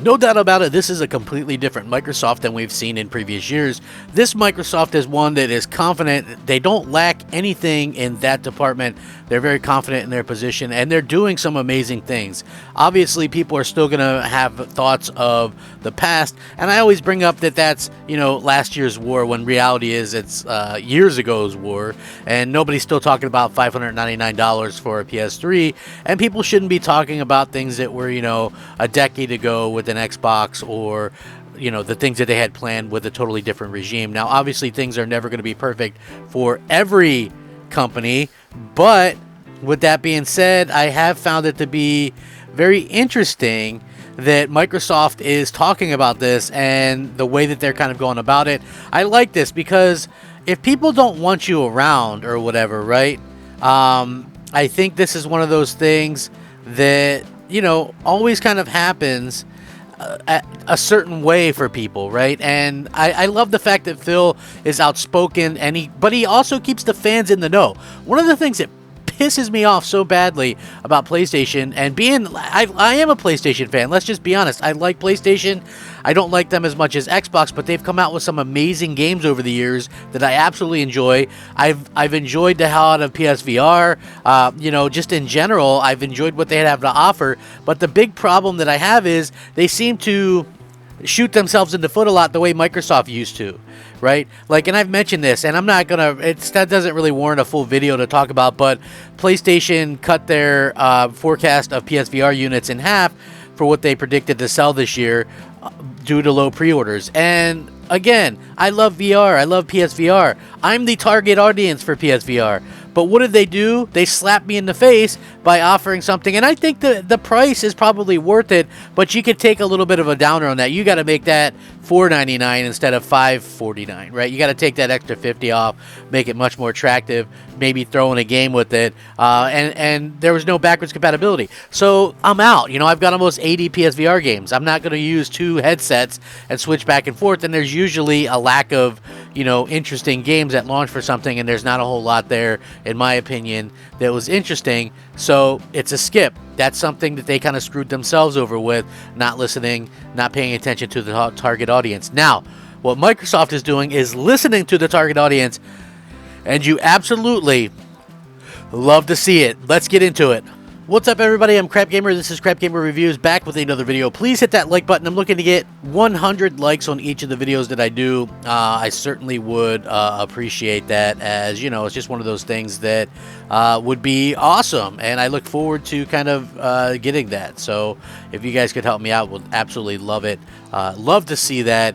No doubt about it, this is a completely different Microsoft than we've seen in previous years. This Microsoft is one that is confident. They don't lack anything in that department. They're very confident in their position, and they're doing some amazing things. Obviously, people are still going to have thoughts of the past, and I always bring up that that's, last year's war, when reality is it's years ago's war, and nobody's still talking about $599 for a PS3, and people shouldn't be talking about things that were, a decade ago with an Xbox, or the things that they had planned with a totally different regime. Now, obviously, things are never going to be perfect for every company, but with that being said, I have found it to be very interesting that Microsoft is talking about this and the way that they're kind of going about it. I like this because if people don't want you around or whatever, right? I think this is one of those things that, always kind of happens a certain way for people, right? And I love the fact that Phil is outspoken, but he also keeps the fans in the know. One of the things that pisses me off so badly about PlayStation, and I am a PlayStation fan, let's just be honest. I like PlayStation. I don't like them as much as Xbox, but they've come out with some amazing games over the years that I absolutely enjoy. I've enjoyed the hell out of PSVR. Just in general, I've enjoyed what they have to offer. But the big problem that I have is they seem to shoot themselves in the foot a lot the way Microsoft used to, right? And I've mentioned this, and I'm not gonna, that doesn't really warrant a full video to talk about, but PlayStation cut their forecast of PSVR units in half for what they predicted to sell this year due to low pre-orders. And again, I love VR, I love PSVR. I'm the target audience for PSVR. But what did they do? They slapped me in the face by offering something, and I think the price is probably worth it, but you could take a little bit of a downer on that. You got to make that $4.99 instead of $5.49, right? You got to take that extra $50 off, make it much more attractive, maybe throw in a game with it, and there was no backwards compatibility. So I'm out. I've got almost 80 PSVR games. I'm not going to use two headsets and switch back and forth, and there's usually a lack of, interesting games at launch for something, and there's not a whole lot there, in my opinion, that was interesting. So it's a skip. That's something that they kind of screwed themselves over with, not listening, not paying attention to the target audience. Now, what Microsoft is doing is listening to the target audience, and you absolutely love to see it. Let's get into it. What's up, everybody? I'm Crap Gamer. This is Crap Gamer Reviews, back with another video. Please hit that like button. I'm looking to get 100 likes on each of the videos that I do. I certainly would appreciate that, as it's just one of those things that would be awesome, and I look forward to kind of getting that. So if you guys could help me out, would absolutely love it. Love to see that.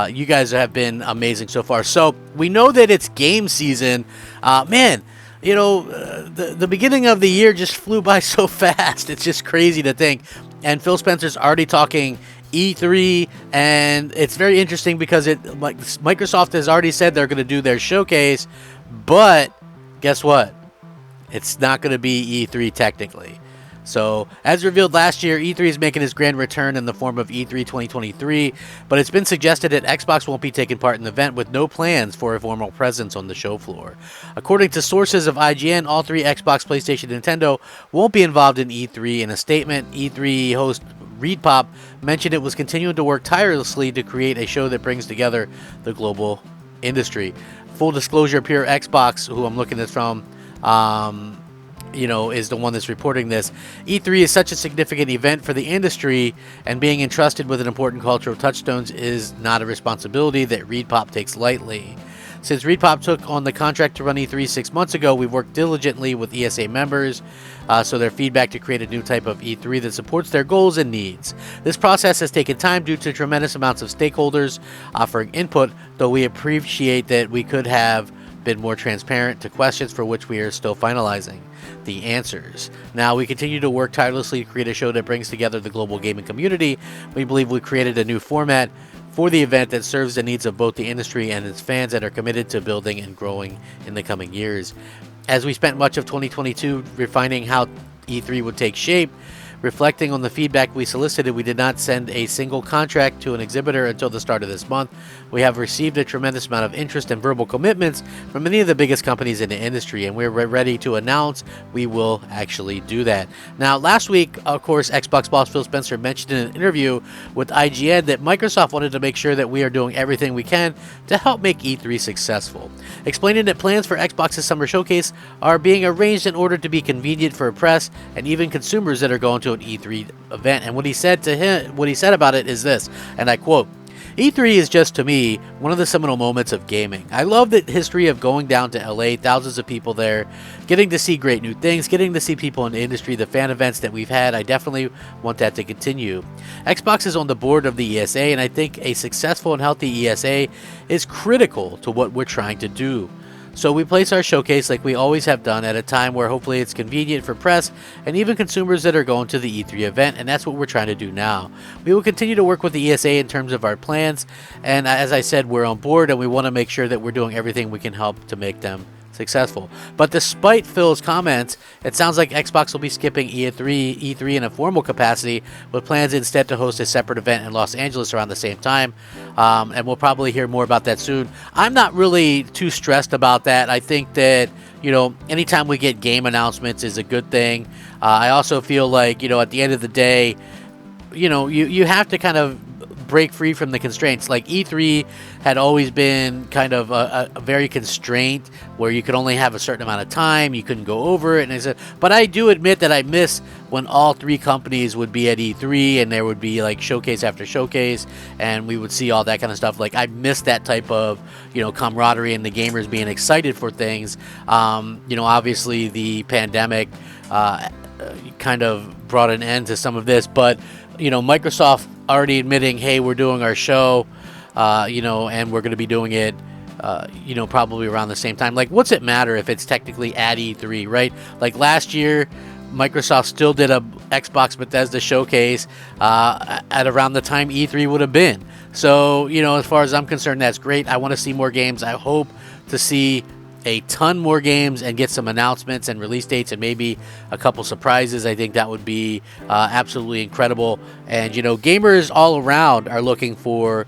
You guys have been amazing so far. So we know that it's game season. Man, the beginning of the year just flew by so fast. It's just crazy to think. And Phil Spencer's already talking E3, and it's very interesting because Microsoft has already said they're going to do their showcase, but guess what? It's not going to be E3 technically. So, as revealed last year, E3 is making its grand return in the form of E3 2023, but it's been suggested that Xbox won't be taking part in the event, with no plans for a formal presence on the show floor. According to sources of IGN, all three Xbox, PlayStation, and Nintendo won't be involved in E3. In a statement, E3 host Reed Pop mentioned it was continuing to work tirelessly to create a show that brings together the global industry. Full disclosure, Pure Xbox, who I'm looking at from, is the one that's reporting this. E3 is such a significant event for the industry, and being entrusted with an important cultural touchstones is not a responsibility that Reed Pop takes lightly. Since Reed Pop took on the contract to run E3 6 months ago, we've worked diligently with ESA members, so their feedback to create a new type of E3 that supports their goals and needs. This process has taken time due to tremendous amounts of stakeholders offering input, though we appreciate that we could have been more transparent to questions for which we are still finalizing the answers. Now, we continue to work tirelessly to create a show that brings together the global gaming community. We believe we created a new format for the event that serves the needs of both the industry and its fans, that are committed to building and growing in the coming years. As we spent much of 2022 refining how E3 would take shape, Reflecting on the feedback we solicited, we did not send a single contract to an exhibitor until the start of this month. We have received a tremendous amount of interest and verbal commitments from many of the biggest companies in the industry, and we're ready to announce we will actually do that. Now, last week, of course, Xbox boss Phil Spencer mentioned in an interview with IGN that Microsoft wanted to make sure that we are doing everything we can to help make E3 successful, explaining that plans for Xbox's summer showcase are being arranged in order to be convenient for press and even consumers that are going to an E3 event. And what he said about it is this, and I quote, "E3 is just, to me, one of the seminal moments of gaming. I love the history of going down to LA, thousands of people there, getting to see great new things, getting to see people in the industry, the fan events that we've had. I definitely want that to continue. Xbox is on the board of the ESA, and I think a successful and healthy ESA is critical to what we're trying to do. So we place our showcase like we always have done at a time where hopefully it's convenient for press and even consumers that are going to the E3 event, and that's what we're trying to do now. We will continue to work with the ESA in terms of our plans, and as I said, we're on board and we want to make sure that we're doing everything we can help to make them successful." But despite Phil's comments, it sounds like Xbox will be skipping E3 in a formal capacity, with plans instead to host a separate event in Los Angeles around the same time, and we'll probably hear more about that soon. I'm not really too stressed about that. I think that, anytime we get game announcements is a good thing. I also feel like, at the end of the day, you have to kind of break free from the constraints. Like E3 had always been kind of a very constrained, where you could only have a certain amount of time, you couldn't go over it. But I do admit that I miss when all three companies would be at E3 and there would be like showcase after showcase and we would see all that kind of stuff. Like, I miss that type of camaraderie and the gamers being excited for things. Obviously the pandemic kind of brought an end to some of this, but Microsoft already admitting, hey, we're doing our show, and we're going to be doing it, probably around the same time. Like, what's it matter if it's technically at E3, right? Like last year, Microsoft still did a Xbox Bethesda showcase at around the time E3 would have been. So, as far as I'm concerned, that's great. I want to see more games. I hope to see a ton more games and get some announcements and release dates and maybe a couple surprises. I think that would be absolutely incredible. And gamers all around are looking for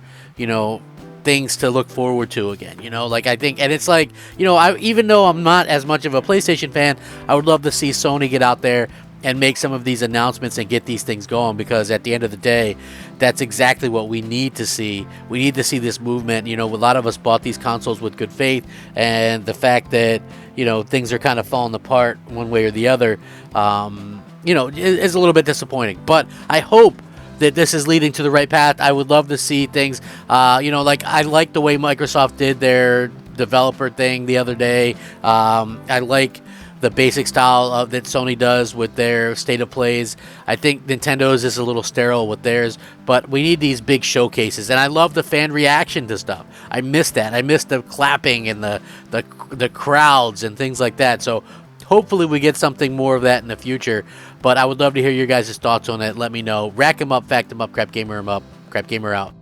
things to look forward to again. I think, and it's like, even though I'm not as much of a PlayStation fan, I would love to see Sony get out there and make some of these announcements and get these things going, because at the end of the day, that's exactly what we need to see. We need to see this movement. A lot of us bought these consoles with good faith, and the fact that, things are kind of falling apart one way or the other, is a little bit disappointing. But I hope that this is leading to the right path. I would love to see things, like I like the way Microsoft did their developer thing the other day. I like the basic style that Sony does with their state of plays. I think Nintendo's is a little sterile with theirs, but we need these big showcases. And I love the fan reaction to stuff. I miss that. I miss the clapping and the crowds and things like that. So hopefully we get something more of that in the future. But I would love to hear your guys' thoughts on it. Let me know. Rack 'em up, fact 'em up, crap gamer 'em up, crap gamer out.